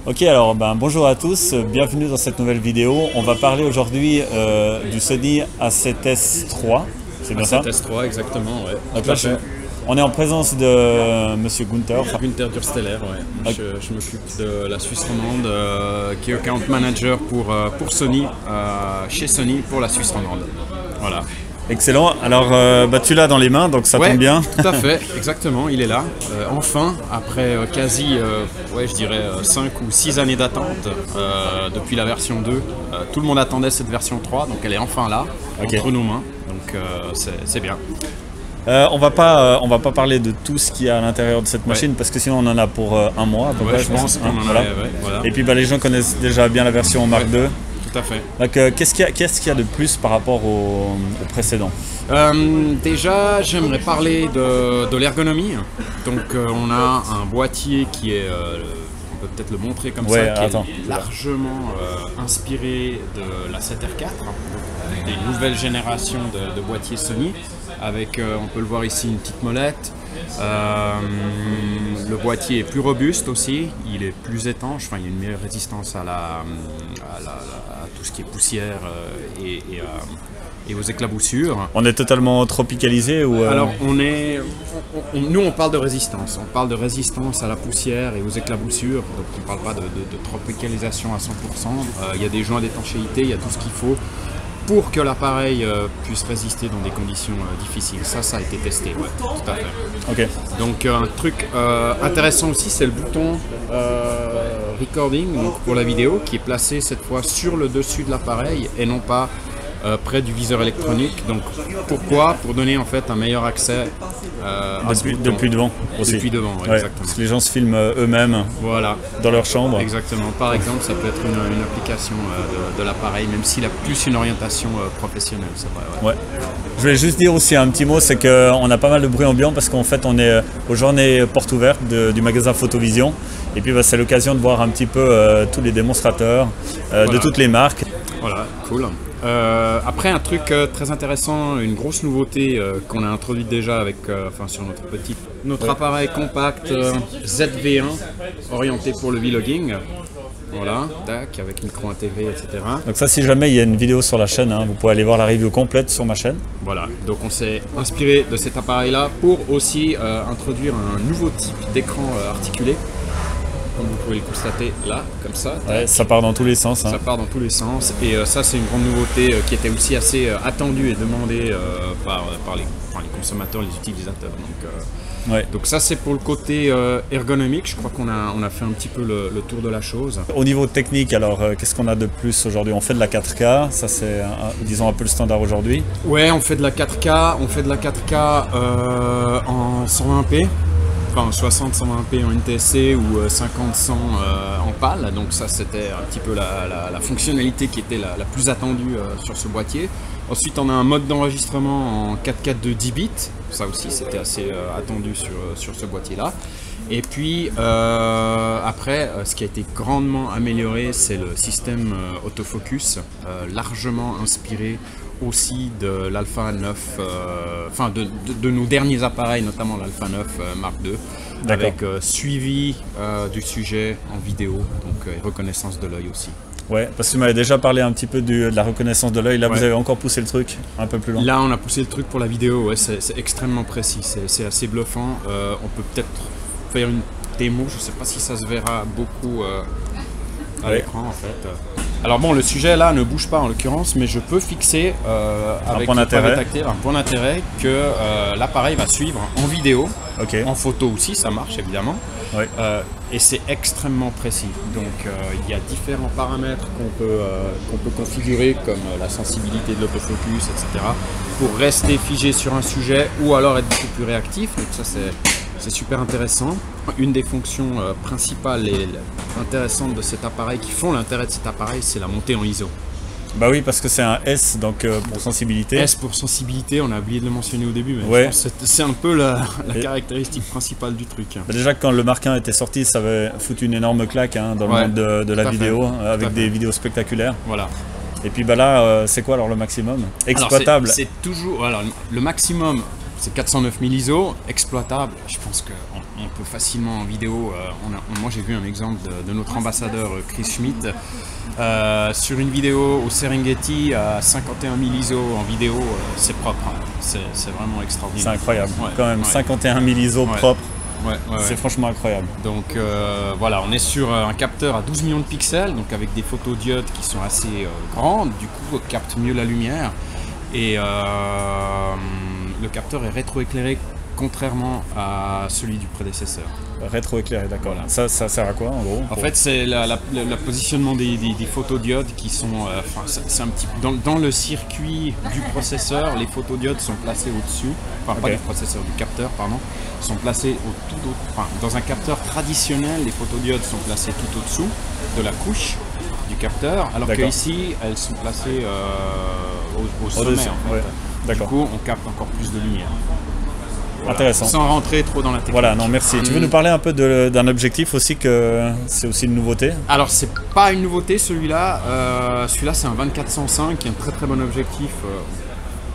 Ok, alors bonjour à tous, bienvenue dans cette nouvelle vidéo. On va parler aujourd'hui du Sony A7S III, c'est bien ça? A7S3, exactement, ouais. Donc Tout là, à fait. on est en présence de Monsieur Gunther. Günther Dursteller, ouais. Ok. Je m'occupe de la Suisse romande, qui est account manager pour Sony, chez Sony pour la Suisse romande. Voilà. Excellent, alors tu l'as dans les mains, donc ça Ouais, tombe bien. tout à fait, exactement, il est là. Enfin, après quasi, je dirais 5 ou 6 années d'attente depuis la version 2, tout le monde attendait cette version 3, donc elle est enfin là, Ok. entre nos mains, donc c'est bien. On va pas parler de tout ce qu'il y a à l'intérieur de cette machine parce que sinon on en a pour un mois à peu Ouais, près, je pense qu'on en voilà. avait, ouais, voilà. Et puis les gens connaissent déjà bien la version Mark II. Tout à fait. Donc qu'est-ce qu'il y a de plus par rapport au précédent? Déjà, j'aimerais parler de l'ergonomie. Donc, on a un boîtier qui est, on peut peut-être le montrer comme Ouais, ça, qui attends. est largement inspiré de la 7R4, des nouvelles générations de boîtiers Sony, avec, on peut le voir ici, une petite molette. Le boîtier est plus robuste aussi, il est plus étanche, enfin, il y a une meilleure résistance à tout ce qui est poussière et aux éclaboussures. On est totalement tropicalisé ou Alors nous on parle de résistance, à la poussière et aux éclaboussures, donc on ne parle pas de tropicalisation à 100%, il y a des joints d'étanchéité, il y a tout ce qu'il faut pour que l'appareil puisse résister dans des conditions difficiles. Ça a été testé, ouais, tout à fait. Ok. Donc un truc intéressant aussi, c'est le bouton recording donc pour la vidéo qui est placé cette fois sur le dessus de l'appareil et non pas près du viseur électronique. Donc pourquoi? Pour donner en fait un meilleur accès à ce bouton. Depuis devant aussi. Depuis devant, ouais, Ouais, exactement. parce que les gens se filment eux-mêmes Voilà, dans leur chambre. exactement. Par exemple, ça peut être une application de l'appareil, même s'il a plus une orientation professionnelle, c'est vrai. Ouais. Ouais. Je voulais juste dire aussi un petit mot, c'est qu'on a pas mal de bruit ambiant parce qu'en fait on est aux journées portes ouvertes du magasin Photovision. Et puis c'est l'occasion de voir un petit peu tous les démonstrateurs de toutes les marques. Voilà, cool. Après un truc très intéressant, une grosse nouveauté qu'on a introduite déjà avec, sur notre appareil compact ZV1 orienté pour le vlogging. Voilà, tac, avec micro intégré, etc. Donc ça, si jamais il y a une vidéo sur la chaîne, vous pouvez aller voir la review complète sur ma chaîne. Voilà, donc on s'est inspiré de cet appareil-là pour aussi introduire un nouveau type d'écran articulé. Comme vous pouvez le constater là, comme ça. Ouais, ça part dans tous les sens. Ça part dans tous les sens et ça c'est une grande nouveauté qui était aussi assez attendue et demandée par les consommateurs, les utilisateurs. Donc ça c'est pour le côté ergonomique, je crois qu'on a fait un petit peu le tour de la chose. Au niveau technique, alors qu'est-ce qu'on a de plus aujourd'hui? On fait de la 4K, ça c'est disons un peu le standard aujourd'hui. Ouais, on fait de la 4K, en 120p. Enfin 60-120p en NTSC ou 50-100 en PAL, donc ça c'était un petit peu la fonctionnalité qui était la plus attendue sur ce boîtier. Ensuite on a un mode d'enregistrement en 4K de 10 bits, ça aussi c'était assez attendu sur ce boîtier là. Et puis après ce qui a été grandement amélioré c'est le système autofocus, largement inspiré aussi de l'Alpha 9, de nos derniers appareils, notamment l'Alpha 9 Mark II, avec suivi du sujet en vidéo, donc reconnaissance de l'œil aussi. Ouais, parce que tu m'avais déjà parlé un petit peu de la reconnaissance de l'œil, là vous avez encore poussé le truc un peu plus loin. Là on a poussé le truc pour la vidéo, ouais, c'est extrêmement précis, c'est assez bluffant. On peut peut-être faire une démo, je ne sais pas si ça se verra beaucoup à l'écran en fait. Alors bon, le sujet là ne bouge pas en l'occurrence, mais je peux fixer avec point d'intérêt. tactile un point d'intérêt que l'appareil va suivre en vidéo, en photo aussi, ça marche évidemment, et c'est extrêmement précis. Donc il y a différents paramètres qu'on peut configurer comme la sensibilité de l'autofocus, etc. pour rester figé sur un sujet ou alors être beaucoup plus réactif. Donc ça c'est super intéressant. Une des fonctions principales et intéressantes de cet appareil, qui font l'intérêt de cet appareil, c'est la montée en ISO. Bah oui, parce que c'est un S donc pour sensibilité. S pour sensibilité, on a oublié de le mentionner au début, mais je pense que c'est un peu la caractéristique principale du truc. Bah déjà quand le Mark I était sorti, ça avait foutu une énorme claque dans le monde de la vidéo, avec des vidéos spectaculaires. Voilà. Et puis là, c'est quoi alors le maximum exploitable? C'est toujours, voilà, le maximum, C'est 409 000 ISO, exploitable. Je pense qu'on peut facilement en vidéo. Moi j'ai vu un exemple de notre ambassadeur Chris Schmidt sur une vidéo au Serengeti à 51 000 ISO en vidéo. C'est propre, hein. C'est vraiment extraordinaire. C'est incroyable. Quand même, ouais. 51 000 ISO propre. C'est franchement incroyable. Donc voilà, on est sur un capteur à 12 millions de pixels, donc avec des photodiodes qui sont assez grandes, du coup on capte mieux la lumière. Et le capteur est rétroéclairé contrairement à celui du prédécesseur. Rétroéclairé, d'accord. Voilà. Ça sert à quoi en gros? En fait, c'est le positionnement des photodiodes qui sont. C'est un petit dans le circuit du processeur, les photodiodes sont placés au-dessus. Enfin, pas du processeur, du capteur, pardon. Sont placés dans un capteur traditionnel, les photodiodes sont placés tout au-dessous de la couche du capteur, alors qu'ici, elles sont placées au sommet. En fait. Du coup, on capte encore plus de lumière. Voilà. Intéressant. Sans rentrer trop dans la technique. Voilà, non merci. Tu veux nous parler un peu d'un objectif aussi, que c'est aussi une nouveauté? Alors c'est pas une nouveauté celui-là. Celui-là c'est un 24-105 qui est un très très bon objectif.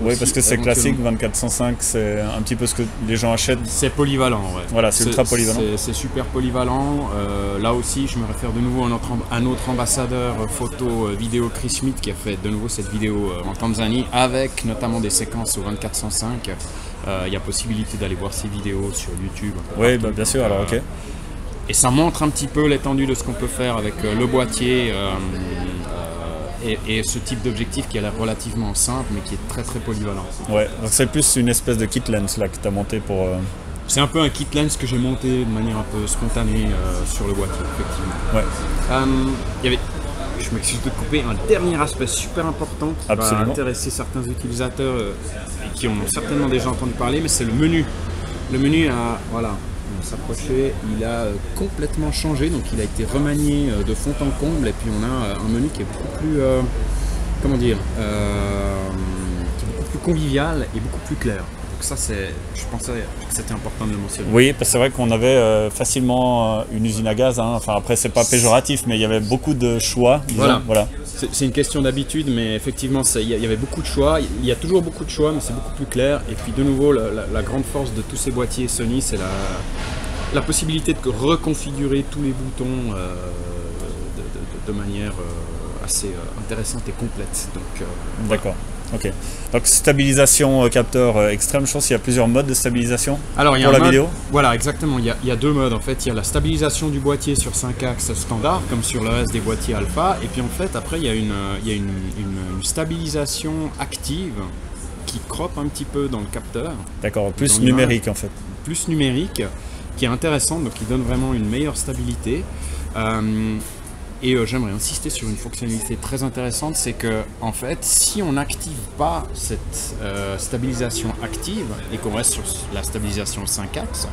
Oui, parce que c'est classique, 24-105, c'est un petit peu ce que les gens achètent. C'est polyvalent, ouais. Voilà, c'est ultra polyvalent. C'est super polyvalent. Là aussi, je me réfère de nouveau à notre ambassadeur photo vidéo Chris Schmidt qui a fait de nouveau cette vidéo en Tanzanie avec notamment des séquences au 24-105. Il y a possibilité d'aller voir ces vidéos sur YouTube. Oui, bah, bien sûr, alors ok. Et ça montre un petit peu l'étendue de ce qu'on peut faire avec le boîtier et ce type d'objectif qui a l'air relativement simple mais qui est très très polyvalent. Ouais, donc c'est plus une espèce de kit lens là que tu as monté pour... C'est un peu un kit lens que j'ai monté de manière un peu spontanée sur le boîtier, effectivement. Ouais. Je m'excuse de couper, un dernier aspect super important qui va intéresser certains utilisateurs et qui ont certainement déjà entendu parler, mais c'est le menu. Le menu a, voilà, on va s'approcher, il a complètement changé, donc il a été remanié de fond en comble, et puis on a un menu qui est beaucoup plus, comment dire, qui est beaucoup plus convivial et beaucoup plus clair. Ça, je pensais que c'était important de le mentionner. Oui, parce que c'est vrai qu'on avait facilement une usine à gaz. Hein. Enfin, après, c'est pas péjoratif, mais il y avait beaucoup de choix. Disons. Voilà. C'est une question d'habitude, mais effectivement, il y avait beaucoup de choix. Il y a toujours beaucoup de choix, mais c'est beaucoup plus clair. Et puis, de nouveau, la grande force de tous ces boîtiers Sony, c'est la possibilité de reconfigurer tous les boutons de manière assez intéressante et complète. D'accord. Ok. Donc stabilisation capteur extrême, je pense qu'il y a plusieurs modes de stabilisation. Alors, pour la vidéo. Voilà, exactement. Il y a deux modes en fait. Il y a la stabilisation du boîtier sur 5 axes standard, comme sur le reste des boîtiers alpha. Et puis en fait, après, il y a une stabilisation active qui croppe un petit peu dans le capteur. D'accord, plus numérique en fait. Plus numérique, qui est intéressante, donc qui donne vraiment une meilleure stabilité. Et j'aimerais insister sur une fonctionnalité très intéressante, c'est que en fait, si on n'active pas cette stabilisation active et qu'on reste sur la stabilisation 5 axes,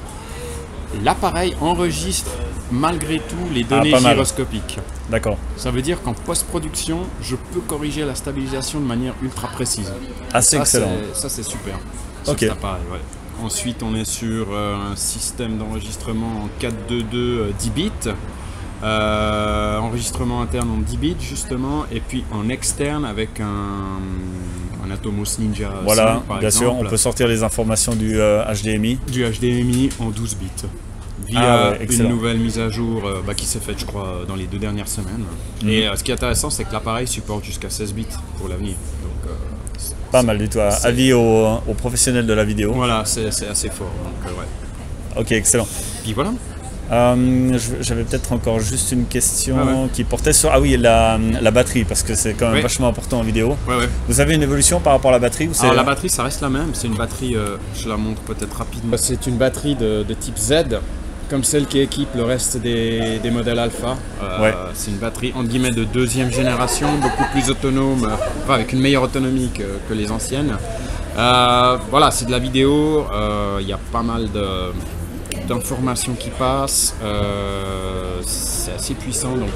l'appareil enregistre malgré tout les données gyroscopiques. D'accord. Ça veut dire qu'en post-production, je peux corriger la stabilisation de manière ultra précise. C'est excellent. Ça c'est super. Sur cet appareil, ouais. Ensuite, on est sur un système d'enregistrement en 4.2.2 10 bits. Enregistrement interne en 10 bits justement, et puis en externe avec un Atomos Ninja 5, par bien exemple. sûr, on peut sortir les informations du HDMI. Du HDMI en 12 bits. Via une nouvelle mise à jour qui s'est faite, je crois, dans les 2 dernières semaines. Et ce qui est intéressant, c'est que l'appareil supporte jusqu'à 16 bits pour l'avenir. Donc, pas mal du tout. Avis aux professionnels de la vidéo. Voilà, c'est assez fort. Donc, ouais. Ok, excellent. Puis voilà. J'avais peut-être encore juste une question qui portait sur la batterie, parce que c'est quand même vachement important en vidéo. Vous avez une évolution par rapport à la batterie ou Alors la batterie ça reste la même, c'est une batterie, je la montre peut-être rapidement. C'est une batterie de type Z, comme celle qui équipe le reste des modèles Alpha. C'est une batterie entre guillemets de 2e génération, beaucoup plus autonome, avec une meilleure autonomie que les anciennes. Voilà, c'est de la vidéo, il y a pas mal d'informations qui passent, c'est assez puissant, donc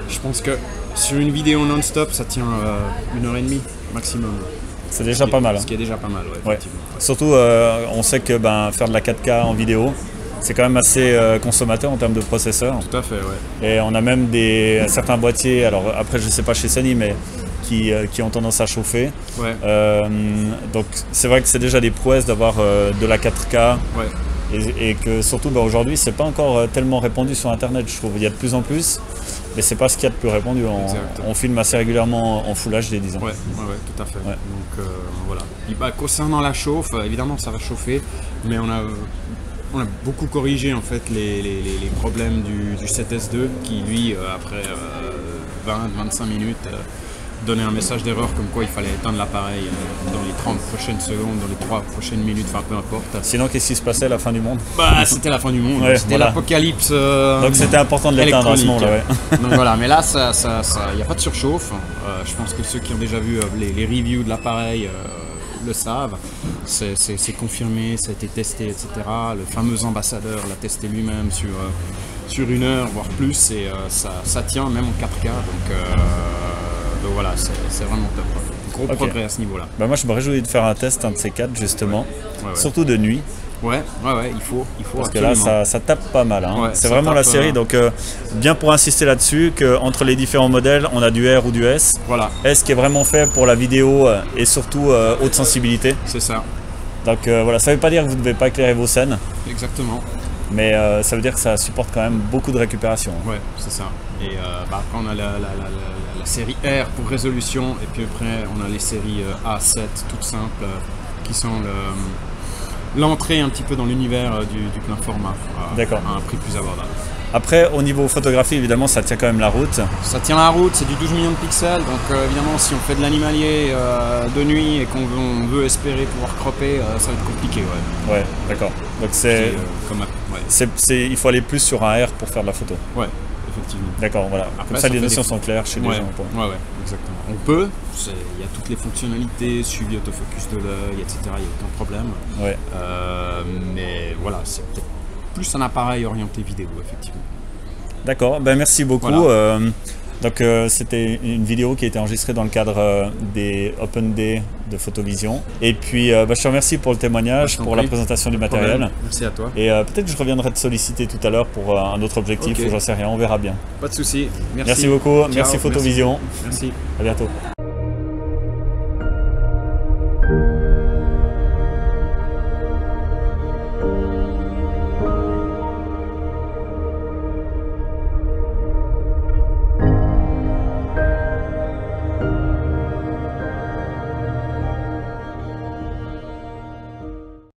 je pense que sur une vidéo non-stop ça tient 1h30 maximum. C'est déjà pas mal. Ce qui est déjà pas mal, effectivement. Surtout on sait que faire de la 4K en vidéo, c'est quand même assez consommateur en termes de processeur. Tout à fait, ouais. Et on a même certains boîtiers, alors après je sais pas chez Sony, mais qui ont tendance à chauffer. Ouais. Donc c'est vrai que c'est déjà des prouesses d'avoir de la 4K. Ouais. Et que surtout aujourd'hui c'est pas encore tellement répandu sur internet, je trouve. Il y a de plus en plus, mais c'est pas ce qu'il y a de plus répandu. On filme assez régulièrement en Full HD, disons. Ouais, tout à fait. Ouais. Donc voilà. Et concernant la chauffe, évidemment ça va chauffer, mais on a beaucoup corrigé en fait les problèmes du 7S2 qui lui après 20-25 minutes donner un message d'erreur comme quoi il fallait éteindre l'appareil dans les 30 prochaines secondes, dans les 3 prochaines minutes, enfin peu importe. Sinon, qu'est-ce qui se passait à la fin du monde? Bah, c'était la fin du monde, ouais, c'était l'apocalypse. Donc c'était important de l'éteindre à ce moment-là. Ouais. Donc voilà, mais là, il n'y a pas de surchauffe. Je pense que ceux qui ont déjà vu les reviews de l'appareil le savent. C'est confirmé, ça a été testé, etc. Le fameux ambassadeur l'a testé lui-même sur 1 heure, voire plus, et ça tient même en 4K. Donc voilà, c'est vraiment top. Gros progrès à ce niveau-là. Bah moi je me réjouis de faire un test, un de ces 4 justement, ouais. Surtout de nuit. Ouais, il faut. Parce absolument. que là ça tape pas mal. Hein. Ouais, c'est vraiment la série, donc bien pour insister là-dessus qu'entre les différents modèles, on a du R ou du S. Voilà. S qui est vraiment fait pour la vidéo et surtout haute sensibilité. C'est ça. Donc voilà, ça veut pas dire que vous ne devez pas éclairer vos scènes. Exactement. Mais ça veut dire que ça supporte quand même beaucoup de récupération. Ouais, c'est ça. Et après on a la série R pour résolution, et puis après on a les séries A7 toutes simples qui sont l'entrée un petit peu dans l'univers du plein format à un prix plus abordable. Après, au niveau photographie, évidemment, ça tient quand même la route. Ça tient la route, c'est du 12 millions de pixels, donc évidemment, si on fait de l'animalier de nuit et qu'on veut espérer pouvoir cropper, ça va être compliqué. Ouais, ouais, d'accord. Donc il faut aller plus sur un R pour faire de la photo. Ouais, effectivement. D'accord, voilà. Après, comme ça, les notions sont claires chez les gens. Ouais, exactement. On peut, il y a toutes les fonctionnalités, suivi autofocus de l'œil, etc. Il n'y a aucun problème. Ouais. Mais voilà, c'est peut-être plus un appareil orienté vidéo, effectivement. D'accord, ben merci beaucoup. Voilà. Donc c'était une vidéo qui a été enregistrée dans le cadre des Open Day de Photovision. Et puis je te remercie pour le témoignage, pour la présentation du matériel. Merci à toi. Et peut-être que je reviendrai te solliciter tout à l'heure pour un autre objectif, ou j'en sais rien, on verra bien. Pas de souci. Merci beaucoup, Ciao, merci Photovision. Merci. À bientôt.